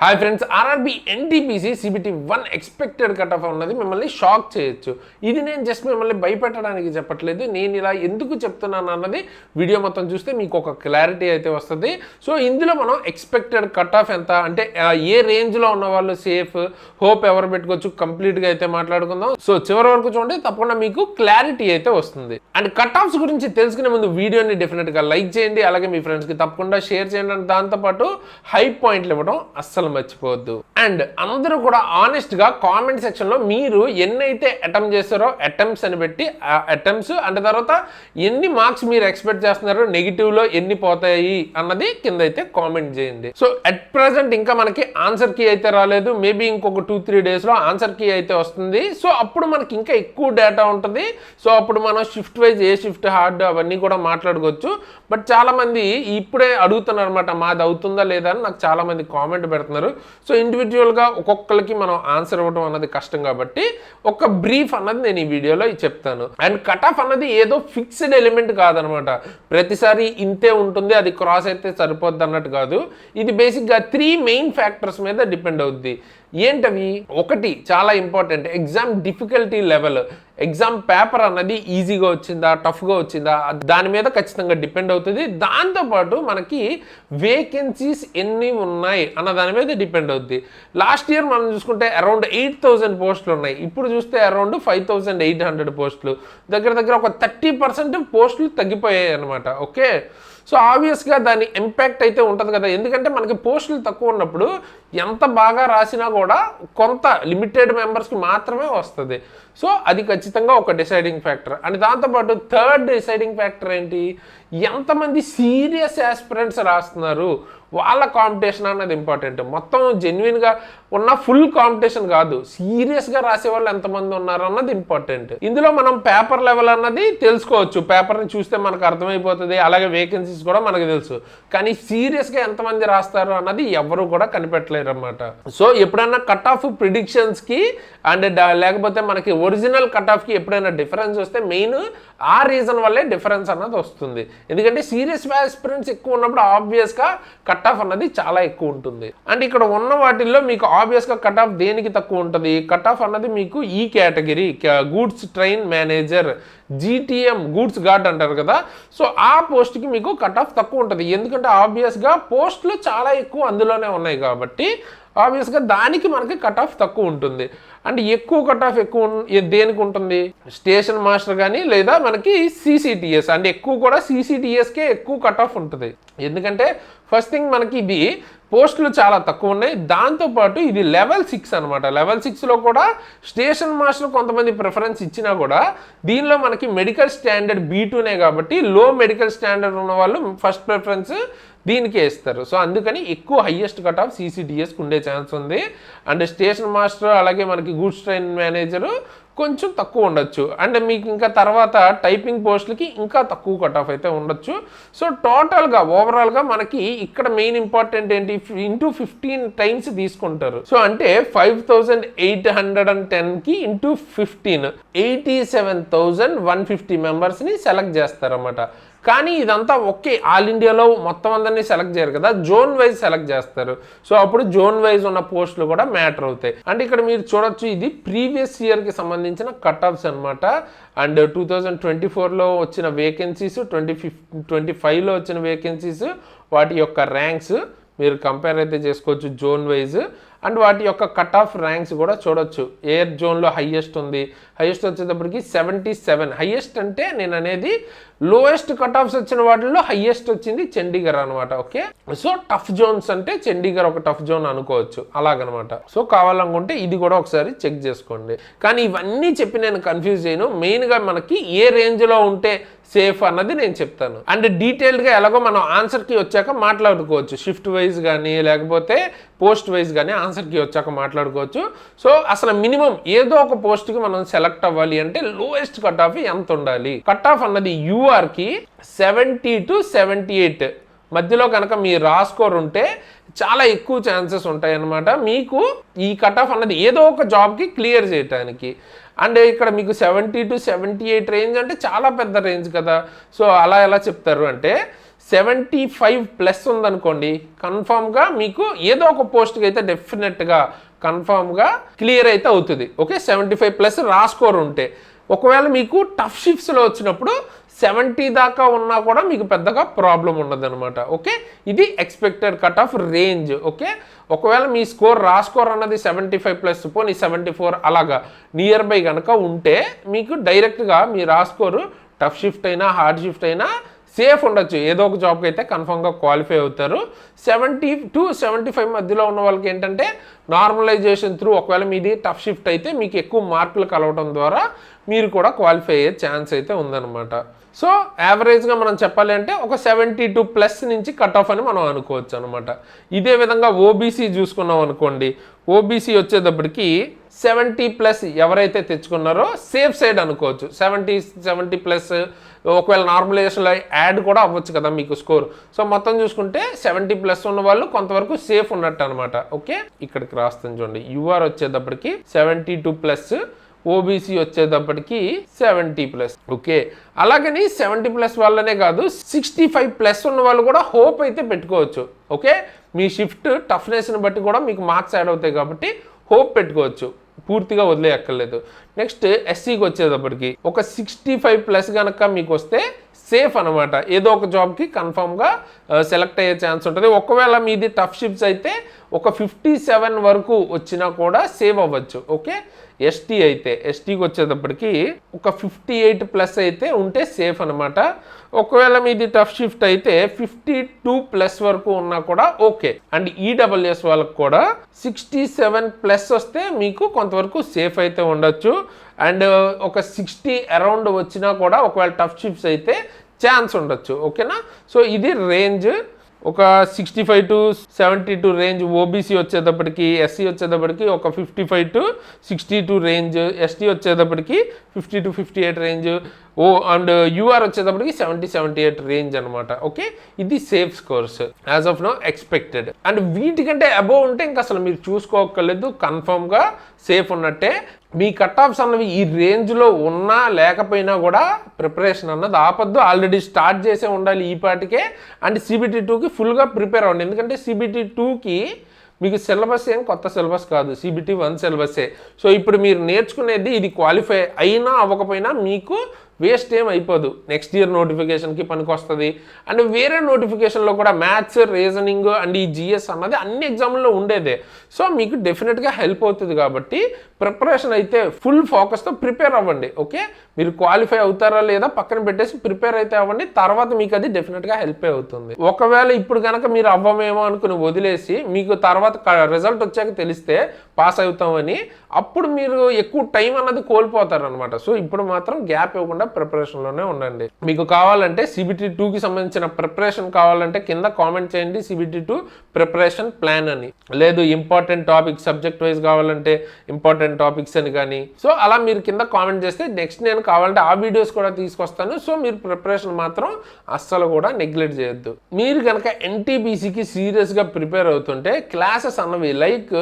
Hi friends, RRB NTPC CBT 1 expected cut off ఉన్నది మిమ్మల్ని shock చేయొచ్చు. ఇది నేను జస్ట్ మిమ్మల్ని భయపెట్టడానికి చెప్పట్లేదు, నేను ఇలా ఎందుకు చెప్తున్నాను అన్నది వీడియో మొత్తం చూస్తే మీకు ఒక క్లారిటీ అయితే వస్తుంది. సో ఇందులో మనం ఎక్స్పెక్టెడ్ కట్ ఆఫ్ ఎంత అంటే ఏ రేంజ్లో ఉన్న వాళ్ళు సేఫ్, హోప్ ఎవరు పెట్టుకోవచ్చు కంప్లీట్గా అయితే మాట్లాడుకుందాం. సో చివరి వరకు చూడండి, తప్పకుండా మీకు క్లారిటీ అయితే వస్తుంది. అండ్ కట్ ఆఫ్స్ గురించి తెలుసుకునే ముందు వీడియోని డెఫినెట్గా లైక్ చేయండి, అలాగే మీ ఫ్రెండ్స్కి తప్పకుండా షేర్ చేయండి. అండ్ దాంతోపాటు హై పాయింట్లు ఇవ్వడం అస్సలు మర్చిపోవద్దు. అండ్ అందరూ కూడా ఆనెస్ట్ గా కామెంట్ సెక్షన్ లో మీరు ఎన్నైతే అటెంప్ట్ చేస్తారో అటెంప్ట్స్ అని పెట్టి అటెంప్ట్స్ అంటే తర్వాత ఎన్ని మార్క్స్ మీరు ఎక్స్పెక్ట్ చేస్తున్నారో నెగిటివ్ లో ఎన్ని పోతాయి అన్నది కింద అయితే కామెంట్ చేయండి. సో అట్ ప్రెసెంట్ ఇంకా మనకి ఆన్సర్ కీ అయితే రాలేదు, మేబీ ఇంకొక 2-3 డేస్ లో ఆన్సర్ కీ అయితే వస్తుంది. సో అప్పుడు మనకి ఇంకా ఎక్కువ డేటా ఉంటుంది. సో అప్పుడు మనం షిఫ్ట్ వైజ్ ఏ షిఫ్ట్ హార్డ్ అవన్నీ కూడా మాట్లాడుకోవచ్చు. బట్ చాలా మంది ఇప్పుడే అడుగుతున్నారు అనమాట, మాది అవుతుందా లేదా అని నాకు చాలా మంది కామెంట్ పెడుతున్నారు. సో ఇండివిజువల్గా ఒక్కొక్కరికి మనం ఆన్సర్ ఇవ్వడం అన్నది కష్టం కాబట్టి ఒక బ్రీఫ్ అన్నది నేను ఈ వీడియోలో చెప్తాను. అండ్ కట్ ఆఫ్ అన్నది ఏదో ఫిక్స్డ్ ఎలిమెంట్ కాదనమాట, ప్రతిసారి ఇంతే ఉంటుంది, అది క్రాస్ అయితే సరిపోద్ది అన్నట్టు కాదు. ఇది బేసిక్గా 3 మెయిన్ ఫ్యాక్టర్స్ మీద డిపెండ్ అవుద్ది. ఏంటవి? ఒకటి చాలా important, exam difficulty level. Exam paper అన్నది ఈజీగా వచ్చిందా, టఫ్గా వచ్చిందా, దాని మీద ఖచ్చితంగా డిపెండ్ అవుతుంది. దాంతోపాటు మనకి వేకెన్సీస్ ఎన్ని ఉన్నాయి అన్న దాని మీద డిపెండ్ అవుతుంది. లాస్ట్ ఇయర్ మనం చూసుకుంటే అరౌండ్ 8,000 పోస్టులు ఉన్నాయి, ఇప్పుడు చూస్తే అరౌండ్ 5,800 పోస్టులు, దగ్గర ఒక 30% పోస్టులు తగ్గిపోయాయి అనమాట. ఓకే, సో ఆబ్వియస్గా దాని ఇంపాక్ట్ అయితే ఉంటుంది కదా, ఎందుకంటే మనకి పోస్టులు తక్కువ ఉన్నప్పుడు ఎంత బాగా రాసినా కూడా కొంత లిమిటెడ్ మెంబర్స్కి మాత్రమే వస్తుంది. సో అది ఖచ్చితంగా ఒక డిసైడింగ్ ఫ్యాక్టర్. అండ్ దాంతోపాటు థర్డ్ డిసైడింగ్ ఫ్యాక్టర్ ఏంటి, ఎంతమంది సీరియస్ ఆస్పిరెంట్స్ రాస్తున్నారు, వాళ్ళ కాంపిటీషన్ అన్నది ఇంపార్టెంట్. మొత్తం జెన్యున్గా ఉన్న ఫుల్ కాంపిటీషన్ కాదు, సీరియస్గా రాసే వాళ్ళు ఎంతమంది ఉన్నారు అన్నది ఇంపార్టెంట్. ఇందులో మనం పేపర్ లెవెల్ అన్నది తెలుసుకోవచ్చు, పేపర్ని చూస్తే మనకు అర్థమైపోతుంది, అలాగే వేకెన్సీస్ కూడా మనకు తెలుసు. కానీ సీరియస్గా ఎంతమంది రాస్తారు అన్నది ఎవరు కూడా కనిపెట్టలేరు అన్నమాట. సో ఎప్పుడైనా కట్ ఆఫ్ ప్రిడిక్షన్స్కి అండ్ లేకపోతే మనకి ఒరిజినల్ కట్ ఆఫ్కి ఎప్పుడైనా డిఫరెన్స్ వస్తే మెయిన్ ఆ రీజన్ వల్లే డిఫరెన్స్ అన్నది వస్తుంది. ఎందుకంటే సీరియస్ ఆస్పిరెంట్స్ ఎక్కువ ఉన్నప్పుడు ఆబ్వియస్గా కట్ ఆఫ్ అన్నది చాలా ఎక్కువ ఉంటుంది. అండ్ ఇక్కడ ఉన్న వాటిల్లో మీకు ఆబ్వియస్గా కట్ ఆఫ్ దేనికి తక్కువ ఉంటుంది? కట్ ఆఫ్ అన్నది మీకు ఈ category goods train manager, GTM goods guard అంటారు కదా, సో ఆ పోస్ట్కి మీకు కట్ ఆఫ్ తక్కువ ఉంటుంది. ఎందుకంటే ఆబ్వియస్గా పోస్టులు చాలా ఎక్కువ అందులోనే ఉన్నాయి కాబట్టి ఆబ్వియస్గా దానికి మనకి కట్ ఆఫ్ తక్కువ ఉంటుంది. అండ్ ఎక్కువ కట్ ఆఫ్ దేనికి ఉంటుంది? స్టేషన్ మాస్టర్ కానీ లేదా మనకి CCTS. అంటే ఎక్కువ కూడా CCTSకే ఎక్కువ కట్ ఆఫ్ ఉంటుంది. ఎందుకంటే ఫస్ట్ థింగ్ మనకి ఇది పోస్టులు చాలా తక్కువ ఉన్నాయి, దాంతోపాటు ఇది లెవెల్ 6 అనమాట. లెవెల్ 6లో కూడా స్టేషన్ మాస్టర్ కొంతమంది ప్రిఫరెన్స్ ఇచ్చినా కూడా దీనిలో మనకి మెడికల్ స్టాండర్డ్ B2నే కాబట్టి లో మెడికల్ స్టాండర్డ్ ఉన్న వాళ్ళు ఫస్ట్ ప్రిఫరెన్స్ దీనికే ఇస్తారు. సో అందుకని ఎక్కువ హయ్యెస్ట్ కట్ ఆఫ్ CCTSకి ఉండే ఛాన్స్ ఉంది. అండ్ స్టేషన్ మాస్టర్ అలాగే మనకి గూడ్స్ ట్రైన్ మేనేజరు కొంచెం తక్కువ ఉండొచ్చు. అండ్ మీకు ఇంకా తర్వాత టైపింగ్ పోస్టులకి ఇంకా తక్కువ కట్ ఆఫ్ అయితే ఉండొచ్చు. సో టోటల్గా ఓవరాల్గా మనకి ఇక్కడ మెయిన్ ఇంపార్టెంట్ ఏంటి, ఇంటూ 15 టైమ్స్ తీసుకుంటారు. సో అంటే 5,810కి ఇంటూ 15 87,150 మెంబర్స్ని సెలెక్ట్ చేస్తారన్నమాట. కానీ ఇదంతా ఒకే ఆల్ ఇండియాలో మొత్తం అందరినీ సెలెక్ట్ చేయరు కదా, జోన్ వైజ్ సెలెక్ట్ చేస్తారు. సో అప్పుడు జోన్ వైజ్ ఉన్న పోస్టులు కూడా మ్యాటర్ అవుతాయి. అంటే ఇక్కడ మీరు చూడొచ్చు, ఇది ప్రీవియస్ ఇయర్కి సంబంధించిన కట్ ఆఫ్స్ అనమాట. అండ్ 2024లో వచ్చిన వేకెన్సీస్, 2025లో వచ్చిన వేకెన్సీస్, వాటి యొక్క ర్యాంక్స్ మీరు కంపేర్ అయితే చేసుకోవచ్చు జోన్ వైజ్. అండ్ వాటి యొక్క కట్ ఆఫ్ ర్యాంక్స్ కూడా చూడొచ్చు. ఏ జోన్లో హయ్యెస్ట్ ఉంది, హయ్యెస్ట్ వచ్చేటప్పటికి 77. హయ్యెస్ట్ అంటే నేను అనేది లోయెస్ట్ కట్ ఆఫ్స్ వచ్చిన వాటిల్లో హయ్యెస్ట్ వచ్చింది చండీగఢ్ అనమాట. ఓకే, సో టఫ్ జోన్స్ అంటే చండీగఢ్ ఒక టఫ్ జోన్ అనుకోవచ్చు అలాగనమాట. సో కావాలనుకుంటే ఇది కూడా ఒకసారి చెక్ చేసుకోండి. కానీ ఇవన్నీ చెప్పి నేను కన్ఫ్యూజ్ చేయను, మెయిన్గా మనకి ఏ రేంజ్లో ఉంటే సేఫ్ అన్నది నేను చెప్తాను. అండ్ డీటెయిల్డ్గా ఎలాగో మనం ఆన్సర్కి వచ్చాక మాట్లాడుకోవచ్చు, షిఫ్ట్ వైజ్ కానీ లేకపోతే పోస్ట్ వైజ్ కానీ ఆన్సర్కి వచ్చాక మాట్లాడుకోవచ్చు. సో అసలు మినిమం ఏదో ఒక పోస్ట్కి మనం సెలెక్ట్ అవ్వాలి అంటే లోయెస్ట్ కట్ ఆఫ్ ఎంత ఉండాలి? కట్ ఆఫ్ అన్నది URకి 70 to 78 మధ్యలో కనుక మీ స్కోర్ ఉంటే చాలా ఎక్కువ ఛాన్సెస్ ఉంటాయి అన్నమాట మీకు ఈ కట్ ఆఫ్ అన్నది ఏదో ఒక జాబ్కి క్లియర్ చేయడానికి. అండ్ ఇక్కడ మీకు 70 to 78 రేంజ్ అంటే చాలా పెద్ద రేంజ్ కదా. సో అలా ఎలా చెప్తారు అంటే 75+ ఉందనుకోండి, కన్ఫామ్గా మీకు ఏదో ఒక పోస్ట్కి అయితే డెఫినెట్గా కన్ఫామ్గా క్లియర్ అయితే అవుతుంది. ఓకే, 75+ రా స్కోర్ ఉంటే. ఒకవేళ మీకు టఫ్ షిఫ్ట్స్లో వచ్చినప్పుడు 70 దాకా ఉన్నా కూడా మీకు పెద్దగా ప్రాబ్లం ఉండదు అనమాట. ఓకే, ఇది expected cut off range. Okay, ఒకవేళ మీ రా స్కోర్ అన్నది 75+ పోనీ 74 అలాగా నియర్ బై కనుక ఉంటే మీకు డైరెక్ట్గా మీ రా స్కోరు టఫ్ షిఫ్ట్ అయినా హార్డ్ షిఫ్ట్ అయినా సేఫ్ ఉండొచ్చు, ఏదో ఒక జాబ్కి అయితే కన్ఫామ్గా క్వాలిఫై అవుతారు. 70 to 75 మధ్యలో ఉన్న వాళ్ళకి ఏంటంటే నార్మలైజేషన్ త్రూ ఒకవేళ మీది టఫ్ షిఫ్ట్ అయితే మీకు ఎక్కువ మార్కులు కలవడం ద్వారా మీరు కూడా క్వాలిఫై అయ్యే ఛాన్స్ అయితే ఉందన్నమాట. సో యావరేజ్గా మనం చెప్పాలి అంటే ఒక 72+ నుంచి కట్ ఆఫ్ అని మనం అనుకోవచ్చు అనమాట. ఇదే విధంగా ఓబీసీ చూసుకున్నాం అనుకోండి, ఓబీసీ వచ్చేటప్పటికి 70+ ఎవరైతే తెచ్చుకున్నారో సేఫ్ సైడ్ అనుకోవచ్చు. 70+ ఒకవేళ నార్మలైజేషన్లో యాడ్ కూడా అవ్వచ్చు కదా మీకు స్కోర్. సో మొత్తం చూసుకుంటే 70+ ఉన్న వాళ్ళు కొంతవరకు సేఫ్ ఉన్నట్టు అనమాట. ఓకే, ఇక్కడికి రాస్తాను చూడండి. యూఆర్ వచ్చేటప్పటికి 72+, ఓబీసీ వచ్చేటప్పటికి 70+. ఓకే, అలాగని 70+ వాళ్ళనే కాదు 65+ ఉన్న వాళ్ళు కూడా హోప్ అయితే పెట్టుకోవచ్చు. ఓకే, మీ షిఫ్ట్ టఫ్నెస్ని బట్టి కూడా మీకు మార్క్స్ యాడ్ అవుతాయి కాబట్టి హోప్ పెట్టుకోవచ్చు, పూర్తిగా వదిలేయక్కర్లేదు. నెక్స్ట్ ఎస్సీకి వచ్చేటప్పటికి ఒక 65+ కనుక మీకు వస్తే సేఫ్ అనమాట, ఏదో ఒక జాబ్కి కన్ఫామ్గా సెలెక్ట్ అయ్యే ఛాన్స్ ఉంటుంది. ఒకవేళ మీది టఫ్ షిఫ్ట్స్ అయితే ఒక 57 వరకు వచ్చినా కూడా సేవ్ అవ్వచ్చు. ఓకే, ఎస్టీకి వచ్చేటప్పటికి ఒక 58+ అయితే ఉంటే సేఫ్ అనమాట. ఒకవేళ మీది టఫ్ షిఫ్ట్ అయితే 52+ వరకు ఉన్నా కూడా ఓకే. అండ్ ఈడబ్ల్యూఎస్ వాళ్ళకి కూడా 67+ వస్తే మీకు కొంతవరకు సేఫ్ అయితే ఉండొచ్చు. అండ్ ఒక 60 అరౌండ్ వచ్చినా కూడా ఒకవేళ టఫ్ షిఫ్ట్స్ అయితే ఛాన్స్ ఉండొచ్చు. ఓకేనా, సో ఇది రేంజ్. ఒక 65 to 72 రేంజ్ ఓబీసీ వచ్చేటప్పటికి, ఎస్సీ వచ్చేటప్పటికి ఒక 55 to 62 రేంజ్, ఎస్టీ వచ్చేటప్పటికి 50 to 58 రేంజ్, అండ్ యూఆర్ వచ్చేటప్పటికి 70-78 రేంజ్ అనమాట. ఓకే, ఇది safe scores as of now expected. And వీటికంటే అబోవ్ ఉంటే ఇంకా అసలు మీరు చూసుకోక్కర్లేదు, కన్ఫర్మ్గా సేఫ్ ఉన్నట్టే. మీ కట్ ఆఫ్స్ అన్నవి ఈ రేంజ్లో ఉన్నా లేకపోయినా కూడా ప్రిపరేషన్ అన్నది ఆపద్దు, ఆల్రెడీ స్టార్ట్ చేసే ఉండాలి ఈ పాటికే. అండ్ CBT 2కి ఫుల్గా ప్రిపేర్ అవ్వండి, ఎందుకంటే CBT 2కి మీకు సిలబస్ ఏం కొత్త సిలబస్ కాదు, CBT 1 సిలబసే. సో ఇప్పుడు మీరు నేర్చుకునేది ఇది క్వాలిఫై అయినా అవ్వకపోయినా మీకు వేస్ట్ ఏం అయిపోదు, నెక్స్ట్ ఇయర్ నోటిఫికేషన్కి పనికి వస్తుంది. అండ్ వేరే నోటిఫికేషన్లో కూడా మ్యాథ్స్, రీజనింగ్ అండ్ ఈ GS అన్నది అన్ని ఎగ్జామ్లో ఉండేదే. సో మీకు డెఫినెట్గా హెల్ప్ అవుతుంది కాబట్టి ప్రిపరేషన్ అయితే ఫుల్ ఫోకస్తో ప్రిపేర్ అవ్వండి. ఓకే, మీరు క్వాలిఫై అవుతారా లేదా పక్కన పెట్టేసి ప్రిపేర్ అయితే అవ్వండి, తర్వాత మీకు అది డెఫినెట్గా హెల్ప్ అవుతుంది. ఒకవేళ ఇప్పుడు కనుక మీరు అవ్వమేమో అనుకుని వదిలేసి మీకు తర్వాత రిజల్ట్ వచ్చాక తెలిస్తే పాస్ అవుతామని, అప్పుడు మీరు ఎక్కువ టైం అన్నది కోల్పోతారు అనమాట. సో ఇప్పుడు మాత్రం గ్యాప్ ఇవ్వకుండా ప్రిపరేషన్లోనే ఉండండి. మీకు కావాలంటే CBT 2కి సంబంధించిన ప్రిపరేషన్ కావాలంటే కింద కామెంట్ చేయండి CBT 2 ప్రిపరేషన్ ప్లాన్ అని, లేదు ఇంపార్టెంట్ టాపిక్స్ సబ్జెక్ట్ వైజ్ కావాలంటే ఇంపార్టెంట్ టాపిక్స్ అని కానీ. సో అలా మీరు కింద కామెంట్ చేస్తే నెక్స్ట్ నేను కావాలంటే ఆ వీడియోస్ కూడా తీసుకొస్తాను. సో మీరు ప్రిపరేషన్ మాత్రం అస్సలు కూడా నెగ్లెక్ట్ చేయొద్దు. మీరు కనుక NTPCకి సీరియస్గా ప్రిపేర్ అవుతుంటే క్లాసెస్ అన్నవి లైక్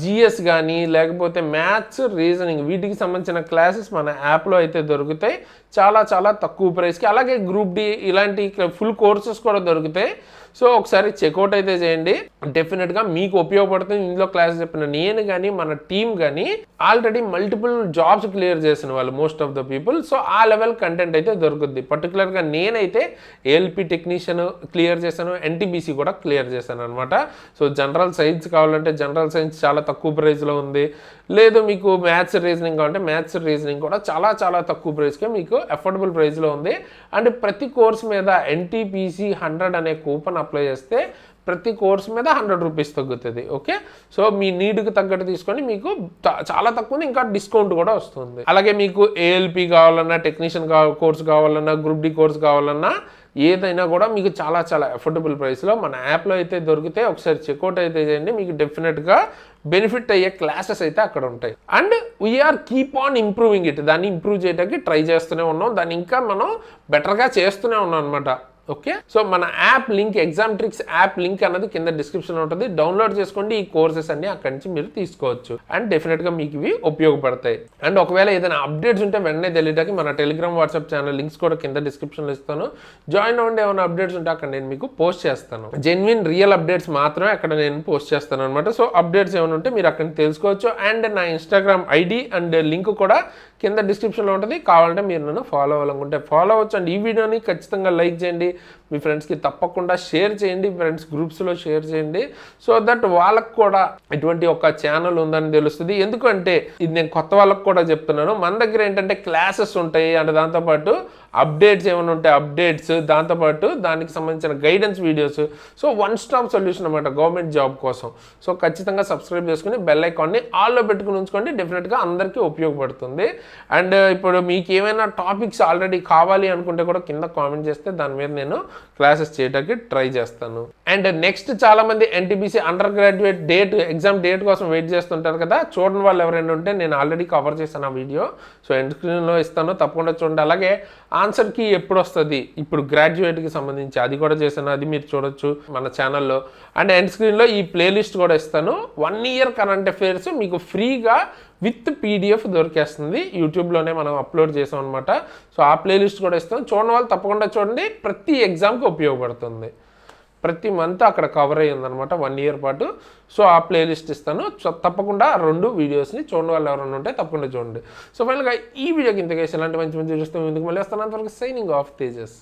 GS కానీ లేకపోతే మ్యాథ్స్, రీజనింగ్ వీటికి సంబంధించిన క్లాసెస్ మన యాప్లో అయితే దొరుకుతాయి చాలా చాలా తక్కువ ప్రైస్కి. అలాగే గ్రూప్ డి ఇలాంటి ఫుల్ కోర్సెస్ కూడా దొరుకుతాయి. సో ఒకసారి చెక్అవుట్ అయితే చేయండి, డెఫినెట్గా మీకు ఉపయోగపడుతుంది. ఇందులో క్లాస్ చెప్పిన నేను కానీ మన టీమ్ కానీ ఆల్రెడీ మల్టిపుల్ జాబ్స్ క్లియర్ చేసిన వాళ్ళు most of the people. So ఆ లెవెల్ కంటెంట్ అయితే దొరుకుద్ది. పర్టికులర్గా నేనైతే ALP టెక్నీషియన్ క్లియర్ చేశాను, NTPC కూడా క్లియర్ చేశాను అనమాట. సో జనరల్ సైన్స్ కావాలంటే జనరల్ సైన్స్ చాలా తక్కువ ప్రైస్లో ఉంది, లేదు మీకు మ్యాథ్స్, రీజనింగ్ కావాలంటే మ్యాథ్స్, రీజనింగ్ కూడా చాలా చాలా తక్కువ ప్రైస్కే మీకు అఫోర్డబుల్ ప్రైస్లో ఉంది. అండ్ ప్రతి కోర్స్ మీద NTPC 100 అనే కూపన్ అప్లై చేస్తే ప్రతి కోర్స్ మీద 100 రూపీస్ తగ్గుతుంది. ఓకే, సో మీ నీడ్కి తగ్గట్టు తీసుకొని మీకు చాలా తక్కువ ఇంకా డిస్కౌంట్ కూడా వస్తుంది. అలాగే మీకు ALP కావాలన్నా, టెక్నీషియన్ కోర్స్ కావాలన్నా, గ్రూప్ డి కోర్స్ కావాలన్నా ఏదైనా కూడా మీకు చాలా చాలా అఫోర్డబుల్ ప్రైస్లో మన యాప్లో అయితే దొరికితే ఒకసారి చెక్అవుట్ అయితే చేయండి. మీకు డెఫినెట్గా బెనిఫిట్ అయ్యే క్లాసెస్ అయితే అక్కడ ఉంటాయి. And we are keep on improving it, దాన్ని ఇంప్రూవ్ చేయడానికి ట్రై చేస్తూనే ఉన్నాం, దాన్ని ఇంకా మనం బెటర్గా చేస్తూనే ఉన్నాం అనమాట. ఓకే, సో మన app link exam tricks app link అన్నది కింద డిస్క్రిప్షన్లో ఉంటుంది. డౌన్లోడ్ చేసుకోండి, ఈ కోర్సెస్ అన్ని అక్కడి నుంచి మీరు తీసుకోవచ్చు. అండ్ డెఫినెట్గా మీకు ఇవి ఉపయోగపడతాయి. అండ్ ఒకవేళ ఏదైనా అప్డేట్స్ ఉంటే వెంటనే తెలియడానికి మన టెలిగ్రామ్ వాట్సాప్ ఛానల్ లింక్స్ కూడా కింద డిస్క్రిప్షన్లో ఇస్తాను. జాయిన్ అవ్వండి, ఏమైనా అప్డేట్స్ ఉంటే అక్కడ నేను మీకు పోస్ట్ చేస్తాను. జెన్యున్ రియల్ అప్డేట్స్ మాత్రమే అక్కడ నేను పోస్ట్ చేస్తాను అనమాట. సో అప్డేట్స్ ఏమైనా ఉంటే మీరు అక్కడ తెలుసుకోవచ్చు. అండ్ నా ఇన్స్టాగ్రామ్ ఐడి అండ్ లింక్ కూడా కింద డిస్క్రిప్షన్లో ఉంటుంది. కావాలంటే మీరు నన్ను ఫాలో అవ్వాలనుకుంటే ఫాలో అవ్వచ్చు. అండ్ ఈ వీడియోని ఖచ్చితంగా లైక్ చేయండి, మీ ఫ్రెండ్స్కి తప్పకుండా షేర్ చేయండి, ఫ్రెండ్స్ గ్రూప్స్లో షేర్ చేయండి. సో దట్ వాళ్ళకు కూడా ఇటువంటి ఒక ఛానల్ ఉందని తెలుస్తుంది. ఎందుకంటే ఇది నేను కొత్త వాళ్ళకు కూడా చెప్తున్నాను, మన దగ్గర ఏంటంటే క్లాసెస్ ఉంటాయి అండ్ దాంతోపాటు అప్డేట్స్ ఏమైనా ఉంటే అప్డేట్స్, దాంతోపాటు దానికి సంబంధించిన guidance videos. So one stop solution అనమాట గవర్నమెంట్ జాబ్ కోసం. సో ఖచ్చితంగా సబ్స్క్రైబ్ చేసుకుని బెల్ ఐకాన్ని ఆల్లో పెట్టుకుని ఉంచుకోండి, డెఫినెట్గా అందరికీ ఉపయోగపడుతుంది. అండ్ ఇప్పుడు మీకు ఏమైనా టాపిక్స్ ఆల్రెడీ కావాలి అనుకుంటే కూడా కింద కామెంట్ చేస్తే దాని మీద నేను క్లాసెస్ చేయడానికి ట్రై చేస్తాను. అండ్ నెక్స్ట్ చాలామంది NTPC under graduate exam date కోసం వెయిట్ చేస్తుంటారు కదా, చూడని వాళ్ళు ఎవరైనా ఉంటే నేను ఆల్రెడీ కవర్ చేశాను ఆ వీడియో. సో ఎండ్ స్క్రీన్లో ఇస్తాను, తప్పకుండా చూడండి. అలాగే ఆన్సర్ కీ ఎప్పుడు వస్తుంది ఇప్పుడు గ్రాడ్యుయేట్కి సంబంధించి అది కూడా చేశాను, అది మీరు చూడొచ్చు మన ఛానల్లో. అండ్ ఎండ్ స్క్రీన్లో ఈ ప్లేలిస్ట్ కూడా ఇస్తాను. 1 year కరెంట్ అఫైర్స్ మీకు ఫ్రీగా విత్ PDF దొరికేస్తుంది. యూట్యూబ్లోనే మనం అప్లోడ్ చేసాం అనమాట. సో ఆ ప్లేలిస్ట్ కూడా ఇస్తాం, చూడని వాళ్ళు తప్పకుండా చూడండి. ప్రతి ఎగ్జామ్కి ఉపయోగపడుతుంది. ప్రతి మంత్ అక్కడ కవర్ అయ్యి ఉందనమాట 1 year పాటు. సో ఆ ప్లేలిస్ట్ ఇస్తాను. సో తప్పకుండా 2 వీడియోస్ని చూడని వాళ్ళు ఎవరైనా ఉంటే తప్పకుండా చూడండి. సో ఫైనల్గా ఈ వీడియోకి ఇంతకేసి ఇలాంటి మంచి మంచి చూస్తే ముందుకు మళ్ళీ వస్తాను. అంతవరకు సైనింగ్ ఆఫ్ తేజస్.